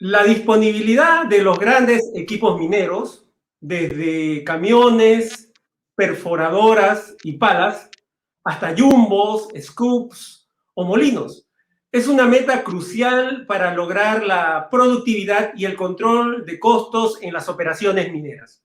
La disponibilidad de los grandes equipos mineros, desde camiones, perforadoras y palas, hasta jumbos, scoops o molinos, es una meta crucial para lograr la productividad y el control de costos en las operaciones mineras.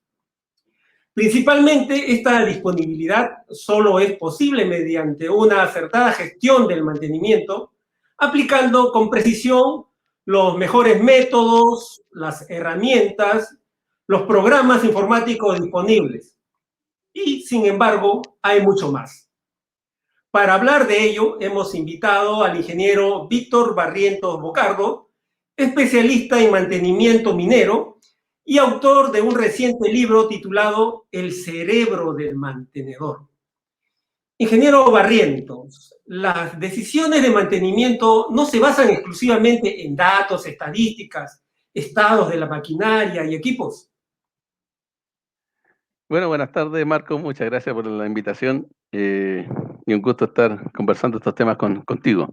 Principalmente, esta disponibilidad solo es posible mediante una acertada gestión del mantenimiento, aplicando con precisión los mejores métodos, las herramientas, los programas informáticos disponibles. Y, sin embargo, hay mucho más. Para hablar de ello, hemos invitado al ingeniero Víctor Barrientos Bocardo, especialista en mantenimiento minero y autor de un reciente libro titulado El cerebro del mantenedor. Ingeniero Barrientos, las decisiones de mantenimiento no se basan exclusivamente en datos, estadísticas, estados de la maquinaria y equipos. Bueno, buenas tardes, Marco. Muchas gracias por la invitación y un gusto estar conversando estos temas contigo.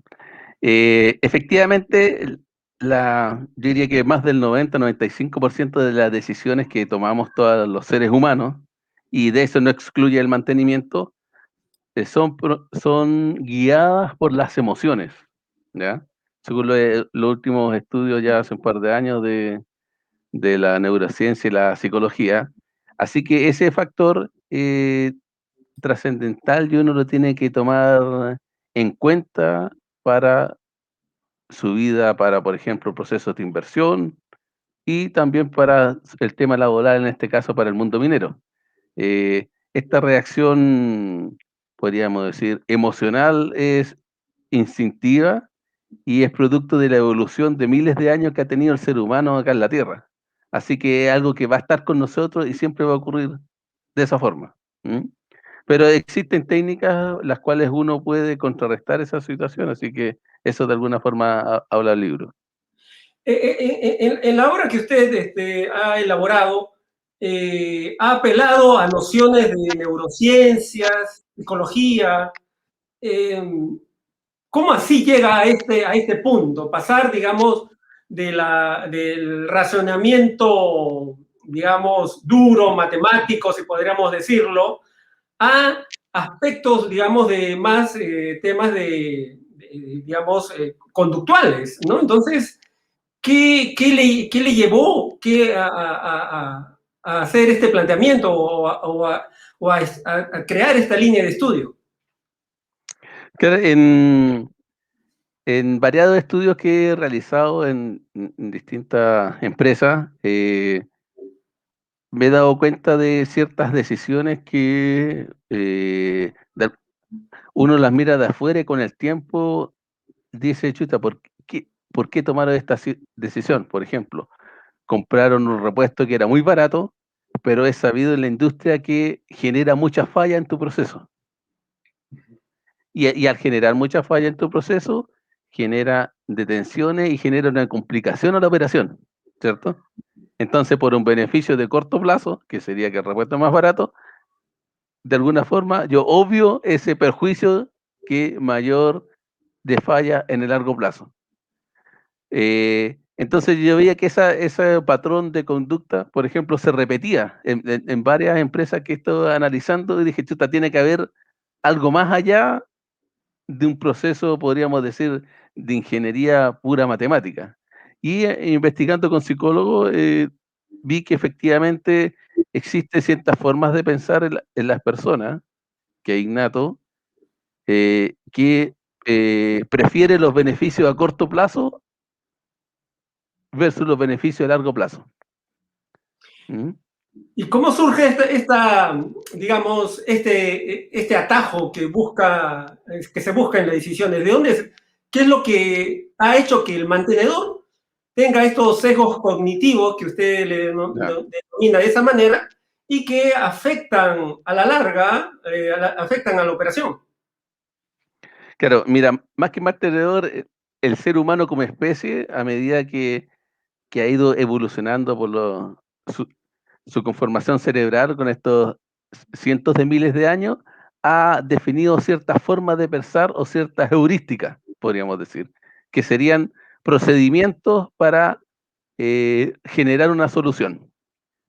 Efectivamente, yo diría que más del 90-95% de las decisiones que tomamos todos los seres humanos, y de eso no excluye el mantenimiento, son guiadas por las emociones, ¿ya? Según los últimos estudios ya hace un par de años de la neurociencia y la psicología. Así que ese factor trascendental y uno lo tiene que tomar en cuenta para su vida, para, por ejemplo, procesos de inversión y también para el tema laboral, en este caso para el mundo minero. Esta reacción, podríamos decir, emocional es instintiva y es producto de la evolución de miles de años que ha tenido el ser humano acá en la Tierra. Así que es algo que va a estar con nosotros y siempre va a ocurrir de esa forma. ¿Mm? Pero existen técnicas las cuales uno puede contrarrestar esa situación, así que eso de alguna forma habla el libro. En la obra que usted ha elaborado, ha apelado a nociones de neurociencias, psicología. ¿Cómo así llega a este punto? Pasar, digamos, del razonamiento, digamos, duro, matemático, si podríamos decirlo, a aspectos, digamos, de más temas digamos, conductuales, ¿no? Entonces, ¿qué le llevó a hacer este planteamiento a crear esta línea de estudio? Claro, en variados estudios que he realizado en distintas empresas, me he dado cuenta de ciertas decisiones que uno las mira de afuera y con el tiempo dice, chuta, ¿por qué tomaron esta decisión? Por ejemplo, compraron un repuesto que era muy barato, pero es sabido en la industria que genera muchas fallas en tu proceso. Y al generar muchas fallas en tu proceso, genera detenciones y genera una complicación a la operación, ¿cierto? Entonces, por un beneficio de corto plazo, que sería que el repuesto es más barato, de alguna forma yo obvio ese perjuicio que mayor de falla en el largo plazo. Entonces yo veía que ese patrón de conducta, por ejemplo, se repetía en varias empresas que estoy analizando y dije, chuta, tiene que haber algo más allá de un proceso, podríamos decir, de ingeniería pura matemática. Y investigando con psicólogos, vi que efectivamente existen ciertas formas de pensar en las personas, que es innato, que prefiere los beneficios a corto plazo versus los beneficios a largo plazo. ¿Mm? ¿Y cómo surge digamos, este atajo que se busca en las decisiones? ¿Qué es lo que ha hecho que el mantenedor tenga estos sesgos cognitivos que usted denomina de esa manera y que afectan a la larga, afectan a la operación? Claro, mira, más que mantenedor, el ser humano como especie, a medida que ha ido evolucionando por su conformación cerebral con estos cientos de miles de años, ha definido ciertas formas de pensar o ciertas heurísticas, podríamos decir, que serían procedimientos para generar una solución.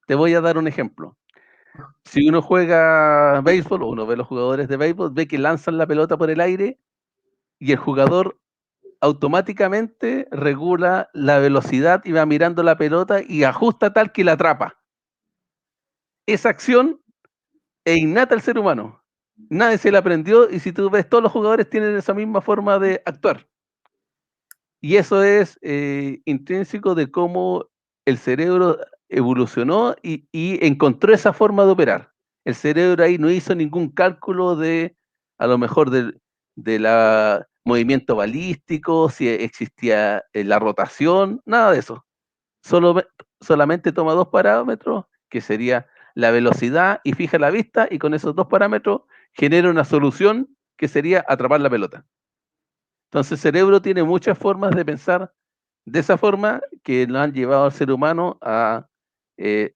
Te voy a dar un ejemplo. Si uno juega béisbol, o uno ve los jugadores de béisbol, ve que lanzan la pelota por el aire y el jugador automáticamente regula la velocidad y va mirando la pelota y ajusta tal que la atrapa. Esa acción es innata al ser humano. Nadie se la aprendió y si tú ves, todos los jugadores tienen esa misma forma de actuar. Y eso es intrínseco de cómo el cerebro evolucionó y encontró esa forma de operar. El cerebro ahí no hizo ningún cálculo de, a lo mejor, de la movimiento balístico, si existía la rotación, nada de eso. Solo, solamente toma dos parámetros, que sería la velocidad, y fija la vista, y con esos dos parámetros genera una solución que sería atrapar la pelota. Entonces el cerebro tiene muchas formas de pensar de esa forma que lo han llevado al ser humano a eh,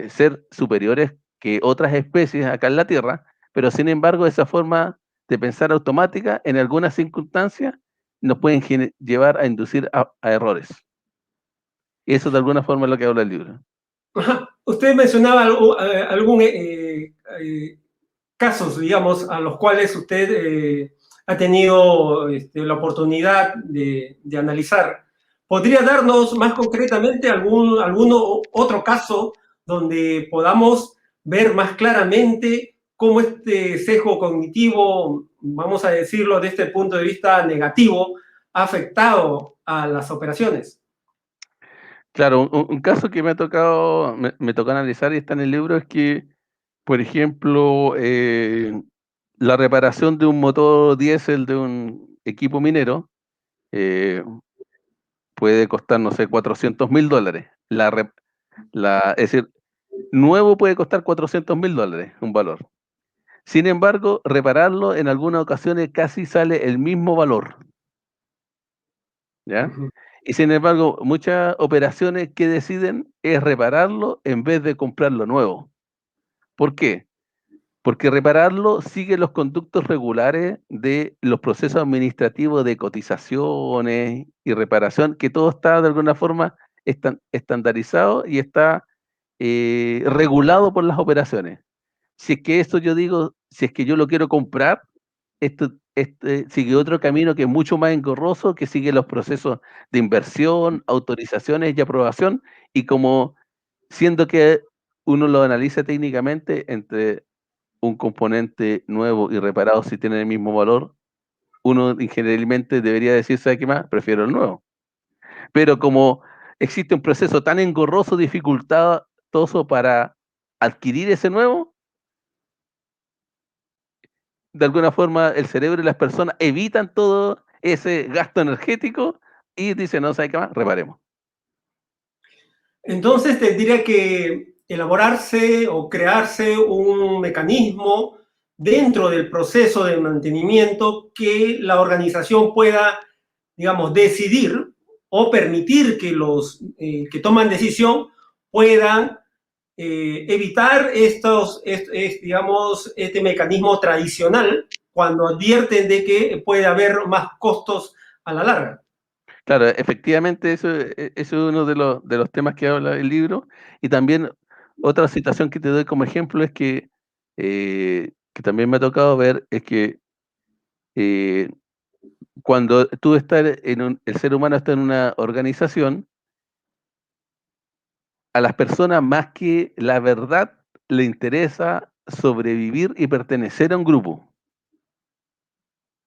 ser superiores que otras especies acá en la Tierra, pero sin embargo esa forma de pensar automática en algunas circunstancias nos pueden llevar a inducir a errores. Y eso de alguna forma es lo que habla el libro. Ajá. Usted mencionaba algún casos, digamos, a los cuales usted ha tenido la oportunidad de analizar. ¿Podría darnos más concretamente alguno otro caso donde podamos ver más claramente cómo este sesgo cognitivo, vamos a decirlo desde este punto de vista negativo, ha afectado a las operaciones? Claro, un caso que me tocó analizar y está en el libro es que, por ejemplo, la reparación de un motor diésel de un equipo minero eh, puede costar, no sé, $400.000. Es decir, nuevo puede costar $400.000, un valor. Sin embargo, repararlo en algunas ocasiones casi sale el mismo valor, ¿ya? Ujú. Y sin embargo, muchas operaciones que deciden es repararlo en vez de comprarlo nuevo. ¿Por qué? Porque repararlo sigue los conductos regulares de los procesos administrativos de cotizaciones y reparación, que todo está de alguna forma estandarizado y está regulado por las operaciones. Si es que esto yo digo, si es que yo lo quiero comprar, esto sigue otro camino que es mucho más engorroso, que sigue los procesos de inversión, autorizaciones y aprobación, y como siendo que uno lo analiza técnicamente entre un componente nuevo y reparado si tienen el mismo valor, uno generalmente debería decir, ¿sabe qué más? Prefiero el nuevo. Pero como existe un proceso tan engorroso, dificultoso para adquirir ese nuevo, de alguna forma el cerebro y las personas evitan todo ese gasto energético y dicen, no, ¿sabe qué más? Reparemos. Entonces tendría que elaborarse o crearse un mecanismo dentro del proceso de mantenimiento que la organización pueda, digamos, decidir o permitir que los que toman decisión puedan evitar digamos, este mecanismo tradicional cuando advierten de que puede haber más costos a la larga. Claro, efectivamente eso es uno de los temas que habla el libro. Y también otra situación que te doy como ejemplo es que también me ha tocado ver, es que eh, cuando tú estás el ser humano está en una organización, a las personas más que la verdad le interesa sobrevivir y pertenecer a un grupo,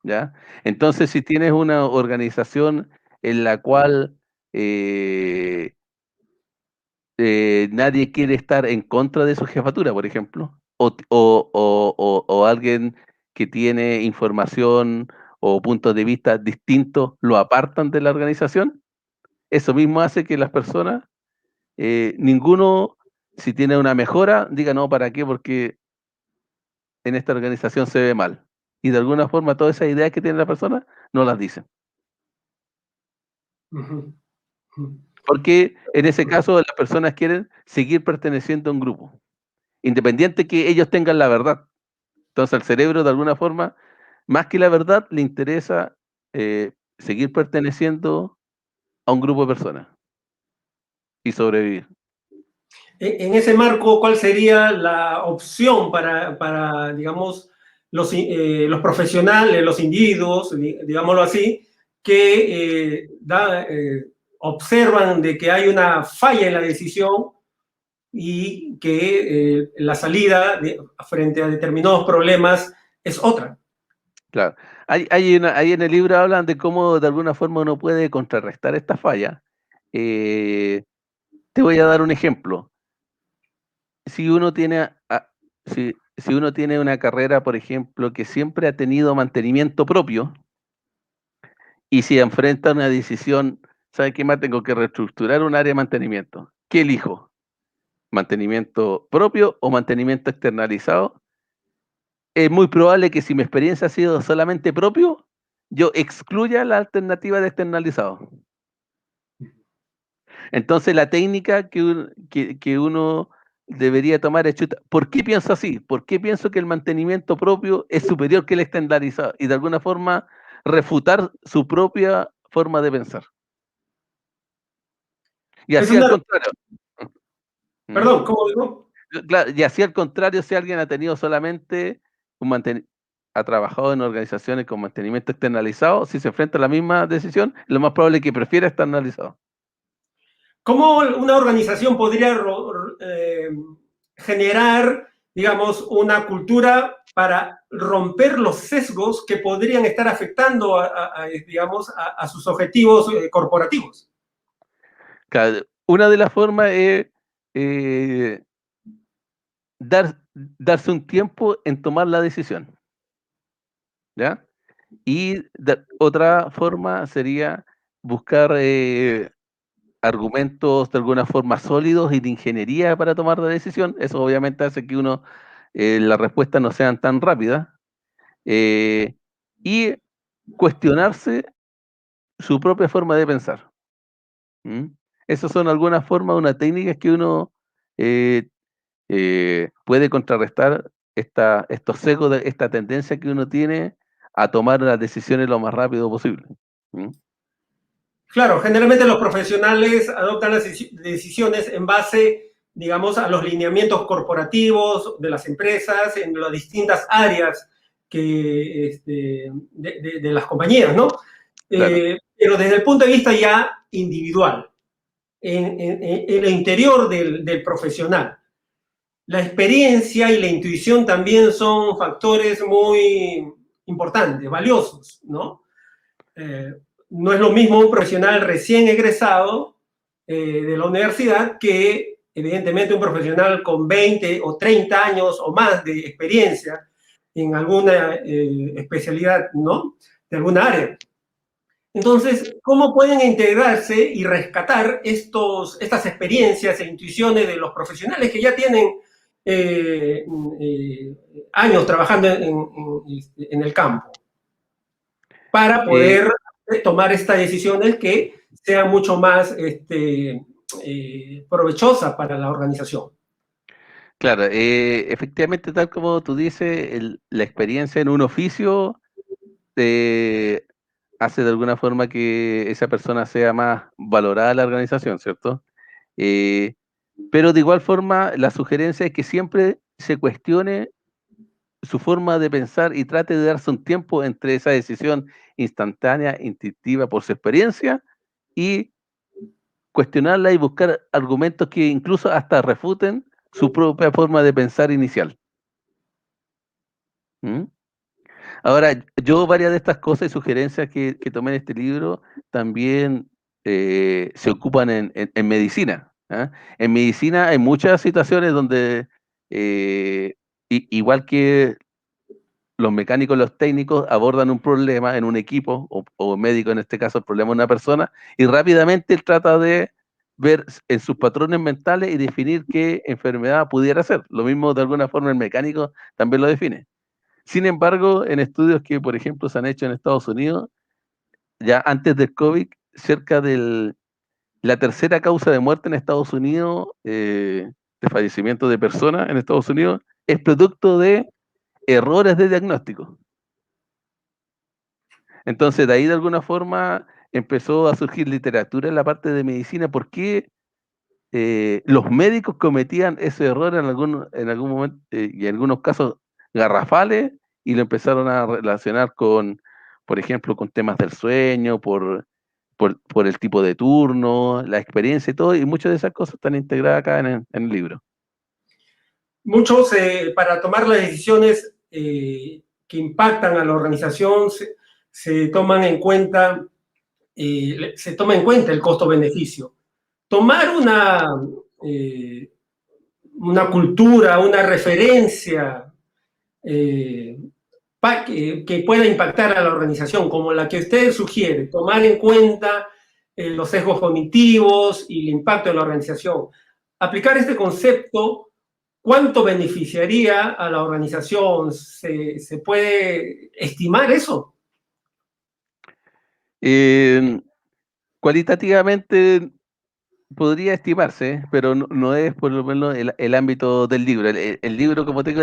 ¿ya? Entonces, si tienes una organización en la cual eh, nadie quiere estar en contra de su jefatura, por ejemplo, o alguien que tiene información o puntos de vista distintos lo apartan de la organización, eso mismo hace que las personas, ninguno, si tiene una mejora, diga, no, ¿para qué? Porque en esta organización se ve mal. Y de alguna forma todas esas ideas que tiene la persona no las dicen. Uh -huh. Porque en ese caso las personas quieren seguir perteneciendo a un grupo, independiente que ellos tengan la verdad. Entonces al cerebro de alguna forma, más que la verdad, le interesa seguir perteneciendo a un grupo de personas. y sobrevivir. En ese marco, ¿cuál sería la opción para digamos, los profesionales, los individuos, digámoslo así, que observan de que hay una falla en la decisión y que la salida frente a determinados problemas es otra? Claro. Ahí en el libro hablan de cómo de alguna forma uno puede contrarrestar esta falla. Te voy a dar un ejemplo. Si uno tiene, si uno tiene una carrera, por ejemplo, que siempre ha tenido mantenimiento propio, y si enfrenta una decisión, ¿sabe qué más? Tengo que reestructurar un área de mantenimiento. ¿Qué elijo? ¿Mantenimiento propio o mantenimiento externalizado? Es muy probable que si mi experiencia ha sido solamente propio, yo excluya la alternativa de externalizado. Entonces la técnica que uno debería tomar es, chuta, ¿por qué pienso así? ¿Por qué pienso que el mantenimiento propio es superior que el externalizado? Y de alguna forma refutar su propia forma de pensar. Y Es así al una, contrario. ¿Mm? perdón, ¿cómo digo? Claro, y así al contrario, si alguien ha tenido solamente ha trabajado en organizaciones con mantenimiento externalizado, si se enfrenta a la misma decisión, lo más probable es que prefiera externalizado. ¿Cómo una organización podría generar, digamos, una cultura para romper los sesgos que podrían estar afectando, digamos, a sus objetivos corporativos? Claro, una de las formas es eh, darse un tiempo en tomar la decisión, ¿ya? Y otra forma sería buscar argumentos de alguna forma sólidos y de ingeniería para tomar la decisión. Eso obviamente hace que las respuestas no sean tan rápidas. Y cuestionarse su propia forma de pensar. ¿Mm? Esas son algunas formas, unas técnicas que uno eh, puede contrarrestar estos sesgos, esta tendencia que uno tiene a tomar las decisiones lo más rápido posible. ¿Mm? Claro, generalmente los profesionales adoptan las decisiones en base, digamos, a los lineamientos corporativos de las empresas en las distintas áreas de las compañías, ¿no? Claro, Pero desde el punto de vista ya individual, en el interior del profesional, la experiencia y la intuición también son factores muy importantes, valiosos, ¿no? Eh, no es lo mismo un profesional recién egresado de la universidad que, evidentemente, un profesional con 20 o 30 años o más de experiencia en alguna especialidad, ¿no? De alguna área. Entonces, ¿cómo pueden integrarse y rescatar estas experiencias e intuiciones de los profesionales que ya tienen eh, eh, años trabajando en el campo, para eh, poder tomar estas decisiones que sean mucho más provechosas para la organización? claro, efectivamente, tal como tú dices, la experiencia en un oficio eh, hace de alguna forma que esa persona sea más valorada en la organización, ¿cierto? Eh, pero de igual forma, la sugerencia es que siempre se cuestione su forma de pensar y trate de darse un tiempo entre esa decisión instantánea, instintiva por su experiencia y cuestionarla y buscar argumentos que incluso hasta refuten su propia forma de pensar inicial. ¿Mm? Ahora, yo varias de estas cosas y sugerencias que tomé en este libro también se ocupan en medicina. ¿Ah? En medicina hay muchas situaciones donde, eh, igual que los mecánicos, los técnicos abordan un problema en un equipo, o médico en este caso, el problema de una persona, y rápidamente él trata de ver en sus patrones mentales y definir qué enfermedad pudiera ser. Lo mismo de alguna forma el mecánico también lo define. Sin embargo, en estudios que, por ejemplo, se han hecho en Estados Unidos, ya antes del COVID, cerca de la tercera causa de muerte en Estados Unidos, de fallecimiento de personas en Estados Unidos, es producto de errores de diagnóstico. Entonces, de ahí de alguna forma empezó a surgir literatura en la parte de medicina. ¿Por qué? los médicos cometían ese error en algún momento, y en algunos casos garrafales, y lo empezaron a relacionar con, por ejemplo, con temas del sueño, por el tipo de turno, la experiencia y todo, y muchas de esas cosas están integradas acá en el libro. Muchos, para tomar las decisiones que impactan a la organización, se toma en cuenta el costo-beneficio. Tomar una cultura, una referencia que pueda impactar a la organización, como la que usted sugiere, tomar en cuenta los sesgos cognitivos y el impacto de la organización. Aplicar este concepto, ¿cuánto beneficiaría a la organización? ¿Se puede estimar eso? Cualitativamente podría estimarse, pero no es por lo menos el ámbito del libro. El libro, como tengo,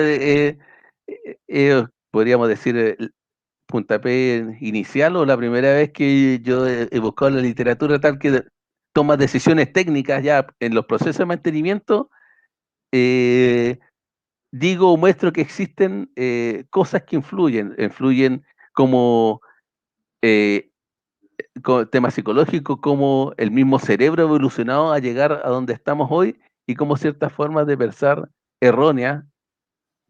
podríamos decir, el puntapié inicial o la primera vez que yo he buscado la literatura tal que toma decisiones técnicas ya en los procesos de mantenimiento. Digo o muestro que existen cosas que influyen como temas psicológicos, como el mismo cerebro evolucionado a llegar a donde estamos hoy, y cómo ciertas formas de pensar erróneas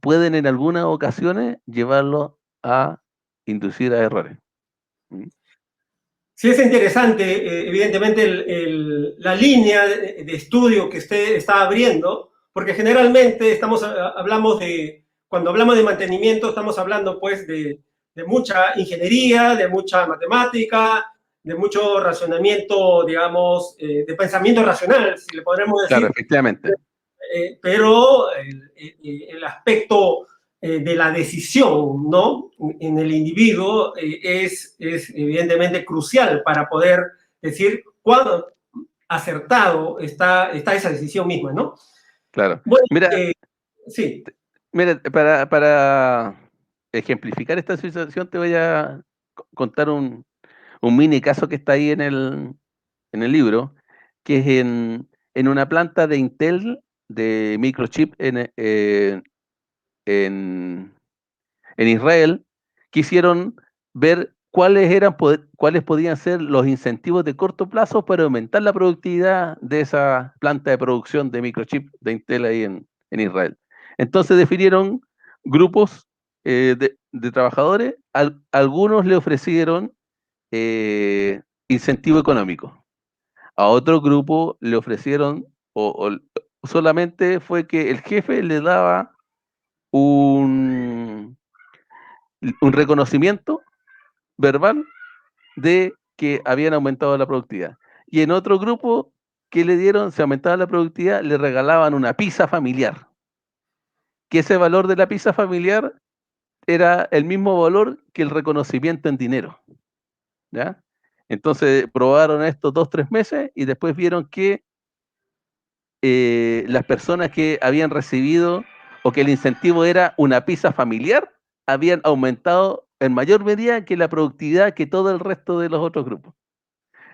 pueden en algunas ocasiones llevarlo a inducir a errores. ¿Mm? Sí, es interesante, evidentemente, la línea de estudio que usted está abriendo, porque generalmente cuando hablamos de mantenimiento, estamos hablando pues de mucha ingeniería, de mucha matemática, de mucho racionamiento, digamos, de pensamiento racional, si le podremos Claro, decir, efectivamente. pero el aspecto de la decisión, ¿no? En el individuo es evidentemente crucial para poder decir cuán acertado está esa decisión misma, ¿no? Claro. Bueno, Mira, sí. mira, para ejemplificar esta situación te voy a contar un mini caso que está ahí en el libro, que es en una planta de Intel de microchip en, en Israel. Quisieron ver cuáles podían ser los incentivos de corto plazo para aumentar la productividad de esa planta de producción de microchip de Intel ahí en Israel. Entonces definieron grupos de trabajadores. Algunos le ofrecieron incentivo económico. A otro grupo le ofrecieron, solamente fue que el jefe le daba un, un reconocimiento verbal de que habían aumentado la productividad. Y en otro grupo que le dieron, se aumentaba la productividad, le regalaban una pizza familiar. Que ese valor de la pizza familiar era el mismo valor que el reconocimiento en dinero. ¿Ya? Entonces probaron esto 2, 3 meses y después vieron que las personas que habían recibido o que el incentivo era una pizza familiar habían aumentado en mayor medida que la productividad que todo el resto de los otros grupos.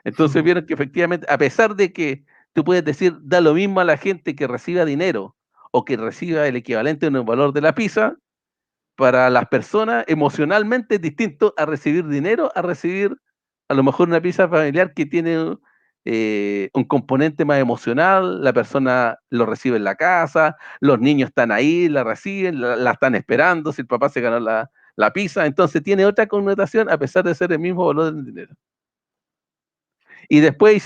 Entonces vieron que efectivamente, a pesar de que tú puedes decir, da lo mismo a la gente que reciba dinero o que reciba el equivalente en el valor de la pizza, para las personas emocionalmente es distinto a recibir dinero, a recibir a lo mejor una pizza familiar que tiene un componente más emocional. La persona lo recibe en la casa, los niños están ahí, la reciben, la están esperando, si el papá se ganó la pizza, entonces tiene otra connotación a pesar de ser el mismo valor del dinero. Y después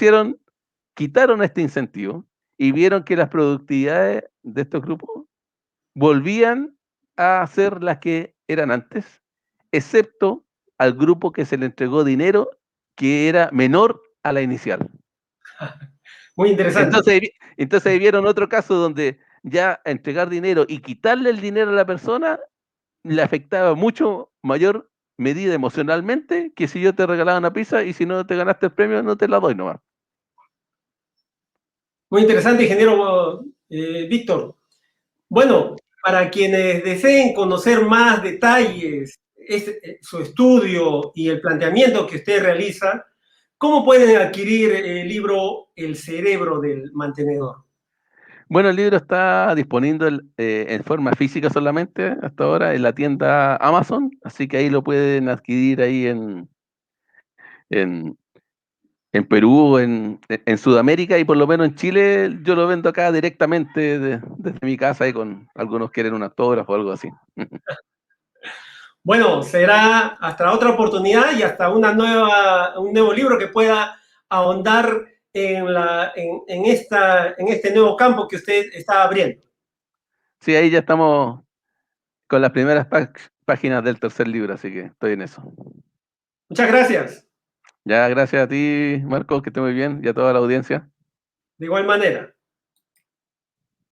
quitaron este incentivo y vieron que las productividades de estos grupos volvían a ser las que eran antes, excepto al grupo que se le entregó dinero que era menor a la inicial. Muy interesante. Entonces vieron otro caso donde ya entregar dinero y quitarle el dinero a la persona le afectaba mucho mayor medida emocionalmente que si yo te regalaba una pizza y si no te ganaste el premio no te la doy nomás. Muy interesante, ingeniero Víctor. Bueno, para quienes deseen conocer más detalles, su estudio y el planteamiento que usted realiza, ¿cómo pueden adquirir el libro El cerebro del mantenedor? Bueno, el libro está disponible en forma física solamente hasta ahora en la tienda Amazon, así que ahí lo pueden adquirir ahí en, en Perú, en Sudamérica y por lo menos en Chile yo lo vendo acá directamente desde mi casa y con algunos quieren un autógrafo o algo así. Bueno, será hasta otra oportunidad y hasta un nuevo libro que pueda ahondar en este nuevo campo que usted está abriendo. Sí, ahí ya estamos con las primeras páginas del tercer libro, así que estoy en eso. Muchas gracias. Ya, gracias a ti, Marcos, que esté muy bien, y a toda la audiencia. De igual manera.